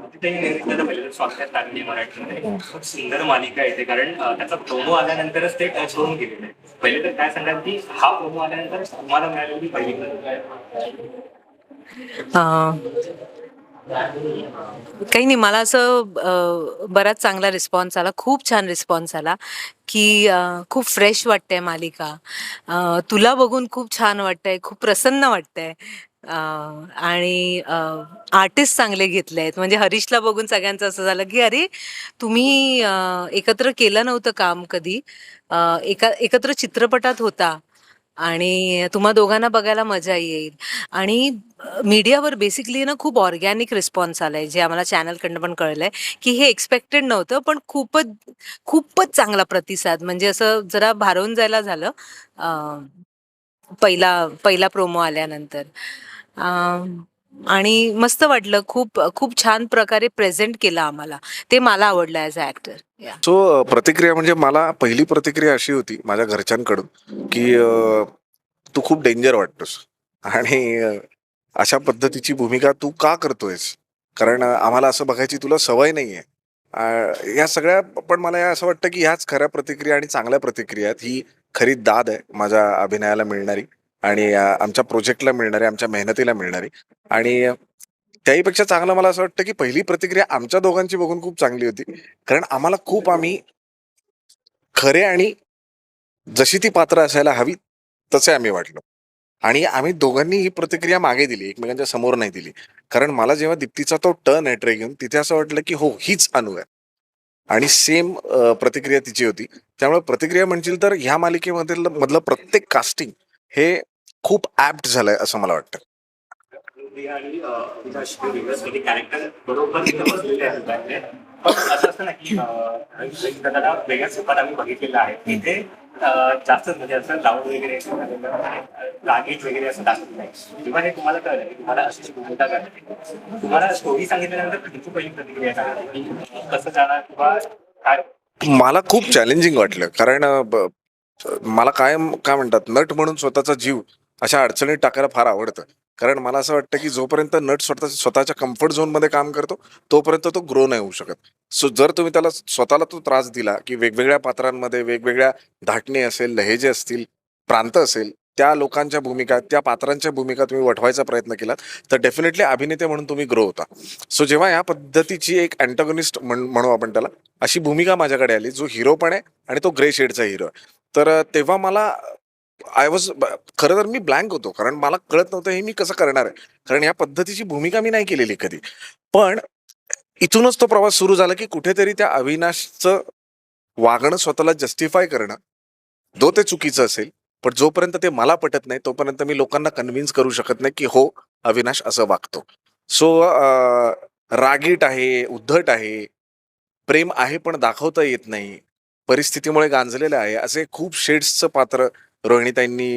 कुठेतरी निर्मितीचं पहिलं स्वागत टाकली मराठीमध्ये खूप सुंदर मालिका येते कारण त्याचा प्रोमो आल्यानंतरच ते टच होऊन गेलेलं आहे. पहिले तर काय सांगाल की हा प्रोमो आल्यानंतर तुम्हाला मिळालेली पहिली अं, काही नाही, मला असं बराच चांगला रिस्पॉन्स आला, खूप छान रिस्पॉन्स आला की खूप फ्रेश वाटते मालिका. तुला बघून खूप छान वाटतंय, खूप प्रसन्न वाटतंय. आणि आर्टिस्ट चांगले घेतले आहेत. म्हणजे हरीशला बघून सगळ्यांचं असं झालं की अरे, तुम्ही एकत्र केलं नव्हतं काम कधी, एकत्र चित्रपटात होता आणि तुम्हा दोघांना बघायला मजा येईल. आणि मीडियावर बेसिकली ना खूप ऑर्गॅनिक रिस्पॉन्स आलाय, जे आम्हाला चॅनलकडनं पण कळलंय की हे एक्सपेक्टेड नव्हतं, पण खूपच खूपच चांगला प्रतिसाद. म्हणजे असं जरा भारावून जायला झालं पहिला पहिला प्रोमो आल्यानंतर. आणि मस्त वाटलं, खूप खूप छान प्रकारे प्रेझेंट केलं आम्हाला. ते मला आवडलं ॲज अ ॲक्टर. सो प्रतिक्रिया म्हणजे मला पहिली प्रतिक्रिया अशी होती माझ्या घरच्यांकडून की तू खूप डेंजर वाटतोस आणि अशा पद्धतीची भूमिका तू का करतोयस, कारण आम्हाला असं बघायची तुला सवय नाहीये. या सगळ्या, पण मला असं वाटतं की ह्याच खऱ्या प्रतिक्रिया आणि चांगल्या प्रतिक्रिया आहेत. ही खरी दाद आहे माझ्या अभिनयाला मिळणारी आणि आमच्या प्रोजेक्टला मिळणारी, आमच्या मेहनतीला मिळणारी. आणि त्याहीपेक्षा चांगलं मला असं वाटतं की पहिली प्रतिक्रिया आमच्या दोघांची बघून खूप चांगली होती, कारण आम्हाला खूप, आम्ही खरे आणि जशी ती पात्र असायला हवी तसे आम्ही वाटलो. आणि आम्ही दोघांनी ही प्रतिक्रिया मागे दिली, एकमेकांच्या समोर नाही दिली. कारण मला जेव्हा दीप्तीचा तो टर्न आहे ट्रे घेऊन, तिथे असं वाटलं की हो, हीच अनु आहे. आणि सेम प्रतिक्रिया तिची होती. त्यामुळे प्रतिक्रिया म्हणशील तर ह्या मालिकेमधील मधलं प्रत्येक कास्टिंग हे खूप ऍप्ट झालंय असं मला वाटतं. आणि अविनाश मध्ये कॅरेक्टर बरोबर इथं बसलेले आहेत त्यातले. पण असं असतं ना की त्याला वेगळ्याच रूपात आम्ही बघितलेलं आहे. इथे जास्त म्हणजे असं लाऊड वगैरे रागीट वगैरे असं दाखवत नाही. जेव्हा हे तुम्हाला कळलं की तुम्हाला अशी भूमिका करायची, तुम्हाला स्टोरी सांगितल्यानंतर तुमची पहिली प्रतिक्रिया काय होती? की कसं जाणार किंवा काय? मला खूप चॅलेंजिंग वाटलं, कारण मला कायम काय म्हणतात, नट म्हणून स्वतःचा जीव अशा अडचणीत टाकायला फार आवडतं. कारण मला असं वाटतं की जोपर्यंत नट स्वतःच्या कम्फर्ट झोनमध्ये काम करतो, तोपर्यंत तो ग्रो नाही होऊ शकत. सो जर तुम्ही त्याला स्वतःला तो त्रास दिला की वेगवेगळ्या पात्रांमध्ये वेगवेगळ्या धाटणी असेल, लहेजे असतील, प्रांत असेल, त्या लोकांच्या भूमिका, त्या पात्रांच्या भूमिका तुम्ही वठवायचा प्रयत्न केलात, तर डेफिनेटली अभिनेते म्हणून तुम्ही ग्रो होता. सो जेव्हा या पद्धतीची एक अँटॅगनिस्ट म्हणू आपण त्याला, अशी भूमिका माझ्याकडे आली, जो हिरो पण आहे आणि तो ग्रे शेडचा हिरो आहे, तर तेव्हा मला आय वॉज, खरं तर मी ब्लँक होतो, कारण मला कळत नव्हतं हे मी कसं करणार आहे. कारण या पद्धतीची भूमिका मी नाही केलेली कधी. पण इथूनच तो प्रवास सुरू झाला की कुठेतरी त्या अविनाशचं वागणं स्वतःला जस्टिफाय करणं, जो ते चुकीचं असेल, पण जोपर्यंत ते मला पटत नाही तोपर्यंत मी लोकांना कन्व्हिन्स करू शकत नाही की हो, अविनाश असं वागतो. सो रागीट आहे, उद्धट आहे, प्रेम आहे पण दाखवता येत नाही, परिस्थितीमुळे गांजलेलं आहे, असे खूप शेड्सचं पात्र रोहिणीताईंनी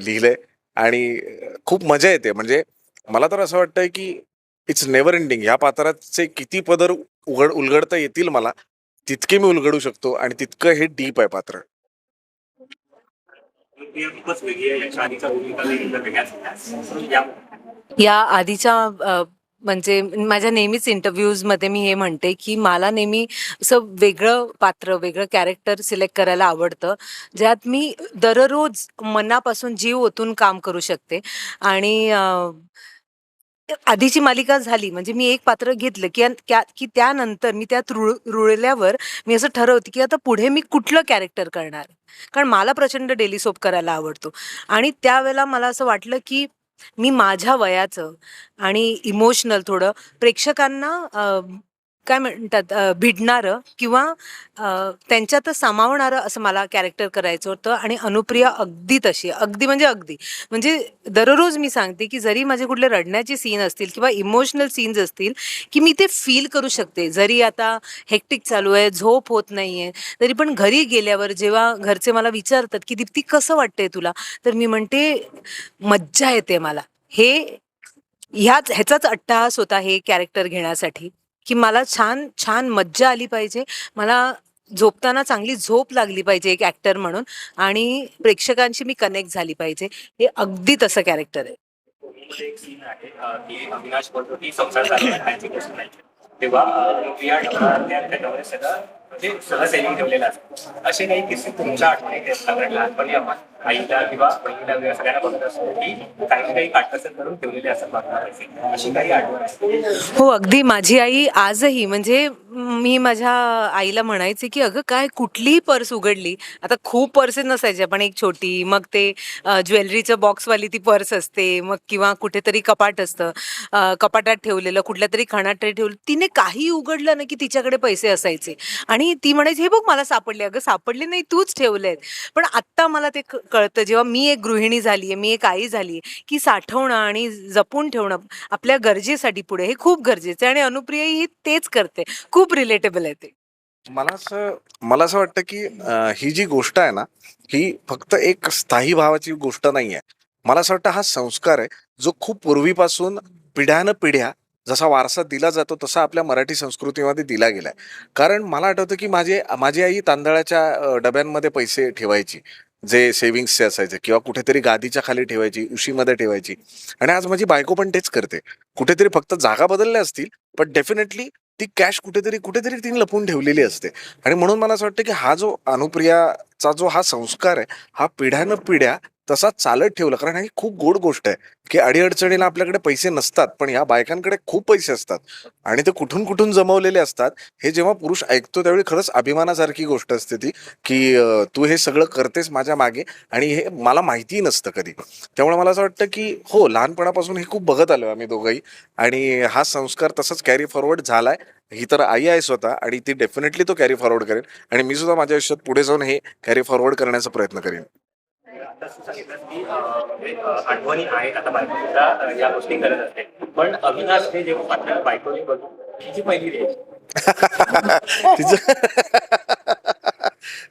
लिहिलंय. आणि खूप मजा येते. म्हणजे मला तर असं वाटतंय की इट्स नेव्हर एंडिंग. ह्या पात्राचे किती पदर उलगडता येतील मला, तितके मी उलगडू शकतो आणि तितकं हे डीप आहे पात्र. खूपच वेगळी आहे. याच्या आधीच्या भूमिका वेगळ्याच होत्या. या आधीच्या म्हणजे माझ्या नेहमीच इंटरव्ह्यूजमध्ये मी हे म्हणते की मला नेहमी असं वेगळं पात्र, वेगळं कॅरेक्टर सिलेक्ट करायला आवडतं, ज्यात मी दररोज मनापासून जीव ओतून काम करू शकते. आणि आधीची मालिका झाली म्हणजे मी एक पात्र घेतलं की त्यानंतर मी त्यात रुळल्यावर मी असं ठरवते की आता पुढे मी कुठलं कॅरेक्टर करणार. कारण मला प्रचंड डेली सोप करायला आवडतो. आणि त्यावेळेला मला असं वाटलं की मी माझ्या वयाचं आणि इमोशनल थोडं प्रेक्षकांना काय म्हणतात, भिडणारं किंवा त्यांच्यातच सामावणारं असं मला कॅरेक्टर करायचं होतं. आणि अनुप्रिया अगदी तशी, अगदी म्हणजे अगदी. म्हणजे दररोज मी सांगते की जरी माझे कुठले रडण्याचे सीन असतील किंवा इमोशनल सीन्स असतील, की मी ते फील करू शकते. जरी आता हेक्टिक चालू आहे, झोप होत नाहीये, तरी पण घरी गेल्यावर जेव्हा घरचे मला विचारतात की दीप्ती कसं वाटतंय तुला, तर मी म्हणते मज्जा येते मला. ह्याचाच अट्टहास होता हे कॅरेक्टर घेण्यासाठी, की मला छान छान मज्जा आली पाहिजे, मला झोपताना चांगली झोप लागली पाहिजे एक ऍक्टर म्हणून, आणि प्रेक्षकांशी मी कनेक्ट झाली पाहिजे. हे अगदी तसं कॅरेक्टर आहे. मध्ये एक सीन आहे की अविनाश बोलतो की संसार झालेला खायची गोष्ट नाही. तेव्हा प्रिया डबा त्याच्यामध्ये सगळं म्हणजे सगळं सेविंग ठेवलेलं असतं. असे काही किस्से तुमच्या आठवणीत आहेत का? कारण लहानपणी आपण आईला किंवा बहिणीला वगैरे सगळ्यांना बघत असतो की काही काही काटकसर करून ठेवलेले असतात बाजूला पैसे. अशी काही आठवण असते? हो, अगदी माझी आई आजही म्हणजे मी माझ्या आईला म्हणायचे, की "अगं काय कुठलीही पर्स उघडली." आता खूप पर्सेस नसायच्या, पण एक छोटी, मग ते ज्वेलरीचं बॉक्सवाली ती पर्स असते, मग किंवा कुठेतरी कपाट असतं. कपाटात ठेवलेलं, कुठल्यातरी खणात ठेवलं. तिने काही उघडलं ना, की तिच्याकडे पैसे असायचे आणि ती म्हणायची, "हे बघ मला सापडले." "अगं सापडले नाही, तूच ठेवलेत." पण आत्ता मला ते कळतं, जेव्हा मी एक गृहिणी झालीये, मी एक आई झालीये, की साठवणं आणि जपून ठेवणं आपल्या गरजेसाठी पुढे हे खूप गरजेचं आहे आणि अनुप्रिया ही तेच करते. खूप रिलेटेबल आहे ते. मला असं वाटतं की ही जी गोष्ट आहे ना, ही फक्त एक स्थायी भावाची गोष्ट नाही आहे. मला असं वाटतं हा संस्कार आहे, जो खूप पूर्वीपासून पिढ्यानपिढ्या जसा वारसा दिला जातो, तसा आपल्या मराठी संस्कृतीमध्ये दिला गेलाय. कारण मला आठवतं की माझी आई तांदळाच्या डब्यांमध्ये पैसे ठेवायची, जे सेव्हिंग्सचे असायचे किंवा कुठेतरी गादीच्या खाली ठेवायची, उशीमध्ये ठेवायची. आणि आज माझी बायको पण तेच करते. कुठेतरी फक्त जागा बदलल्या असतील, पण डेफिनेटली ती कॅश कुठेतरी कुठेतरी तिने लपवून ठेवलेली असते. आणि म्हणून मला असं वाटतं की हा जो अनुप्रियाचा जो हा संस्कार आहे, हा पिढ्यानपिढ्या तसाच चालत ठेवला. कारण ही खूप गोड गोष्ट आहे, की अडी-अडचणीला आपल्याकडे पैसे नसतात, पण ह्या बायकांकडे खूप पैसे असतात आणि ते कुठून-कुठून जमवलेले असतात. हे जेव्हा पुरुष ऐकतो त्यावेळी खरंच अभिमानासारखी गोष्ट असते ती, की तू हे सगळं करतेस माझ्या मागे आणि हे मला माहितीही नसतं कधी. त्यामुळे मला असं वाटतं, की हो, लहानपणापासून हे खूप बघत आलोय आम्ही दोघंही आणि हा संस्कार तसाच कॅरी फॉरवर्ड झालाय. ही तर आई आहे स्वतः आणि ती डेफिनेटली तो कॅरी फॉरवर्ड करेल आणि मी सुद्धा माझ्या आयुष्यात पुढे जाऊन हे कॅरी फॉरवर्ड करण्याचा प्रयत्न करेन. आता तू सांगितलं की म्हणजे आठवणी आहेत आता बायको सुद्धा या गोष्टी करत असते. पण अविनाश हे जेव्हा पात्र बायकोने बघून तिची पहिली reaction.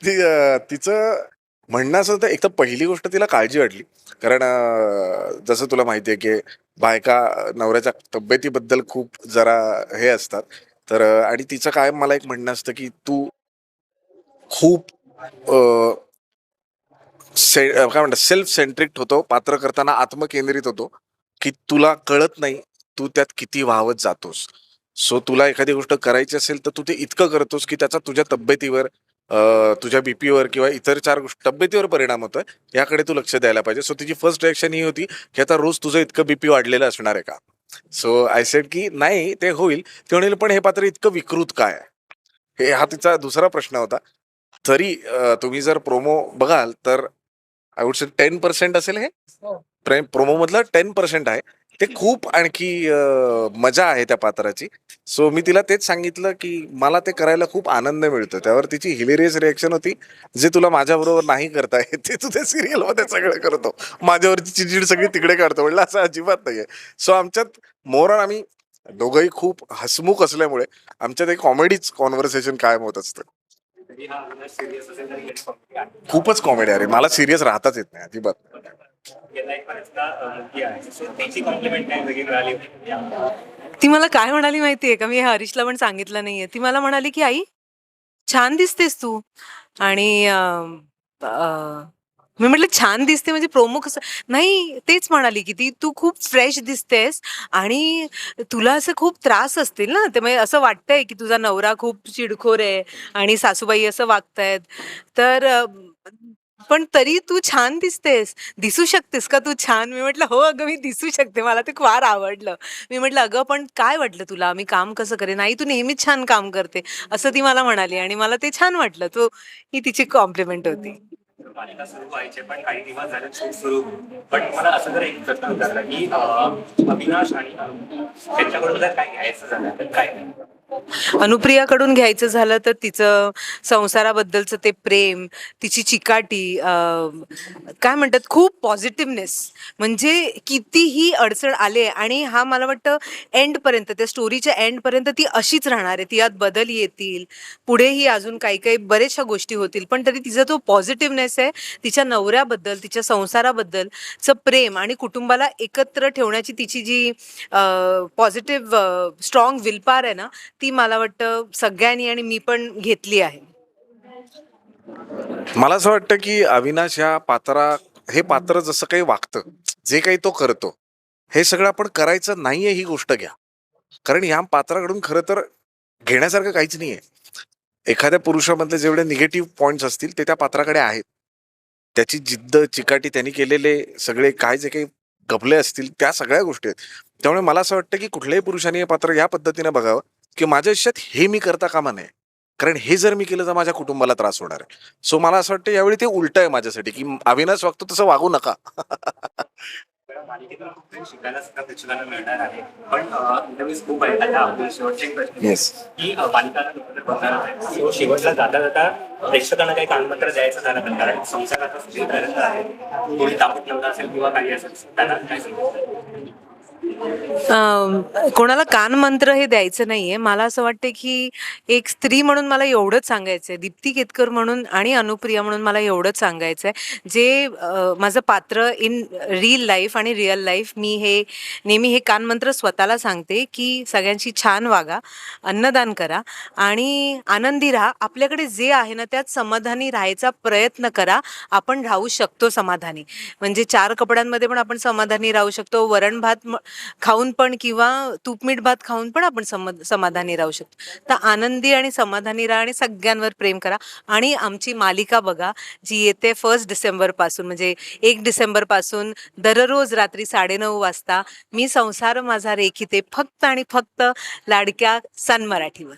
तिचं तिचं म्हणणं असं होतं, एक तर पहिली गोष्ट तिला काळजी वाटली. कारण जसं तुला माहिती आहे, की बायका नवऱ्याच्या तब्येतीबद्दल खूप जरा हे असतात. तर आणि तिचं कायम मला एक म्हणणं असतं, की तू खूप काय म्हणतात सेल्फ सेंट्रिक होतो, पात्र करताना आत्मकेंद्रित होतो, की तुला कळत नाही तू त्यात किती वाहवत जातोस. सो तुला एखादी गोष्ट करायची असेल तर तू ते इतकं करतोस की त्याचा तुझ्या तब्येतीवर, तुझ्या बीपीवर किंवा इतर 4 गोष्टी तब्येतीवर परिणाम होतोय, याकडे तू लक्ष द्यायला पाहिजे. सो तिची फर्स्ट रिएक्शन ही होती, की आता रोज तुझं इतकं बीपी वाढलेलं असणार आहे का? सो आय सेड की नाही ते होईल. ती म्हणेल, "पण हे पात्र इतकं विकृत काय आहे?" हा तिचा दुसरा प्रश्न होता. तरी तुम्ही जर प्रोमो बघाल तर आय वुड से 10% असेल हे. प्रोमो मधलं 10% आहे. ते खूप आणखी मजा आहे त्या पात्राची. सो मी तिला तेच सांगितलं, की मला ते करायला खूप आनंद मिळतो. त्यावर तिची हिलेरियस रिएक्शन होती, "जे तुला माझ्याबरोबर नाही करता येत, ते तू त्या सीरियलमध्ये सगळं करतो. माझ्यावरची चिडचिड सगळी तिकडे काढतो." म्हटलं असं अजिबात नाहीये. सो आमच्यात मोर ऑन आम्ही दोघंही खूप हसमुख असल्यामुळे आमच्यात एक कॉमेडीच कॉन्व्हर्सेशन कायम होत असतं. तरी हा अविनाश सिरियस असेल तरी काही comedy आहे. खूपच कॉमेडी आहे रे. मला सीरियस राहताच येत नाही अजिबात. गेल्या एक बऱ्याचदा मुलगी आहे. सो त्याची कॉम्प्लिमेंट काही वेगळी मिळाली होती का? ती मला काय म्हणाली माहितीये का? मी हे हरीशला पण सांगितलं नाहीये. ती मला म्हणाली, की "आई, छान दिसतेस तू." आणि मी म्हटलं, "छान दिसते म्हणजे प्रोमो कसं?" नाही, तेच म्हणाली, की ती "तू खूप फ्रेश दिसतेस आणि तुला असं खूप त्रास असतील ना, ते म्हणजे असं वाटतंय, की तुझा नवरा खूप चिडखोर आहे आणि सासूबाई असं वागतायत. तर पण तरी तू छान दिसतेस. दिसू शकतेस का तू छान?" मी म्हटलं, "हो अगं, मी दिसू शकते. मला ते फार आवडलं." मी म्हटलं, "अगं, पण काय वाटलं तुला? मी काम कसं करेन?" "नाही, तू नेहमीच छान काम करते." असं ती मला म्हणाली आणि मला ते छान वाटलं. ही तिची कॉम्प्लिमेंट होती. मालिका सुरू व्हायचे पण काही दिवस झाले शूट सुरू. पण मला असं जर एक प्रश्न विचारला की अविनाश आणि त्यांच्याकडून जर काही घ्यायचं झालं तर काय? अनुप्रियाकडून घ्यायचं झालं तर तिचं संसाराबद्दलचं ते प्रेम, तिची चिकाटी, काय म्हणतात खूप पॉझिटिव्हनेस. म्हणजे कितीही अडचण आले आणि हा मला वाटतं एंडपर्यंत, त्या स्टोरीच्या एंडपर्यंत ती अशीच राहणार आहे. तिच्यात बदल येतील, पुढेही अजून काही-काही बऱ्याचशा गोष्टी होतील. पण तरी तिचा जो पॉझिटिव्हनेस आहे, तिच्या नवऱ्याबद्दल, तिच्या संसाराबद्दलचं प्रेम आणि कुटुंबाला एकत्र ठेवण्याची तिची जी पॉझिटिव्ह स्ट्रॉंग विलपावर आहे ना, ती मला वाटतं सगळ्यांनी आणि मी पण घेतली आहे. मला असं वाटतं की अविनाश हे पात्र जसं काही वागतं, जे काही तो करतो, हे सगळं आपण करायचं नाहीये ही गोष्ट घ्या. कारण ह्या पात्राकडून खरं तर घेण्यासारखं काहीच नाहीये. एखाद्या पुरुषामधले जेवढे निगेटिव्ह पॉइंट्स असतील ते त्या पात्राकडे आहेत. त्याची जिद्द, चिकाटी, त्यांनी केलेले सगळे काय जे काही गफले असतील त्या सगळ्या गोष्टी आहेत. त्यामुळे मला असं वाटतं की कुठल्याही पुरुषाने हे पात्र या पद्धतीने बघावं की माझ्या आयुष्यात हे मी करता कामा नये. कारण हे जर मी केलं तर माझ्या कुटुंबाला त्रास होणार आहे. सो मला असं वाटतं यावेळी ते उलटं आहे माझ्यासाठी की अविनाश वागतो तसं वागू नका. आपल्याला मालिकेतून खूप काही शिकायला सुद्धा प्रेक्षकांना मिळणार आहे. पण इंटरव्ह्यूज खूप आहेत. आता आपण शेवटचे एक प्रश्न आहे Yes. की मालिका लवकर बनणार आहे. So, शेवटला जाता जाता प्रेक्षकांना काही कानमंत्र द्यायचं झालं तर, कारण संसाराचा स्त्री करत आहे, कोणी तापट नव्हता असेल किंवा काही असेल, त्यांना काय सांगितलं? कोणाला कानमंत्र हे द्यायचं नाहीये. मला असं वाटतं की एक स्त्री म्हणून मला एवढंच सांगायचंय, दीप्ती केतकर म्हणून आणि अनुप्रिया म्हणून मला एवढंच सांगायचंय, जे माझं पात्र इन रिअल लाईफ आणि रिअल लाईफ मी हे नेहमी हे कानमंत्र स्वतःला सांगते की सगळ्यांशी छान वागा, अन्नदान करा आणि आनंदी राहा. आपल्याकडे जे आहे ना त्यात समाधानी राहायचा प्रयत्न करा. आपण राहू शकतो समाधानी. म्हणजे 4 कपड्यांमध्ये पण आपण समाधानी राहू शकतो. वरण भात खाऊन पण किंवा तूप मीठ भात खाऊन पण आपण समाधानी राहू शकतो. तर आनंदी आणि समाधानी राहा आणि सगळ्यांवर प्रेम करा. आणि आमची मालिका बघा, जी येते 1 डिसेंबरपासून, म्हणजे 1 डिसेंबरपासून दररोज रात्री 9:30 वाजता मी संसार माझा रेखिते, फक्त आणि फक्त लाडक्या सन मराठीवर.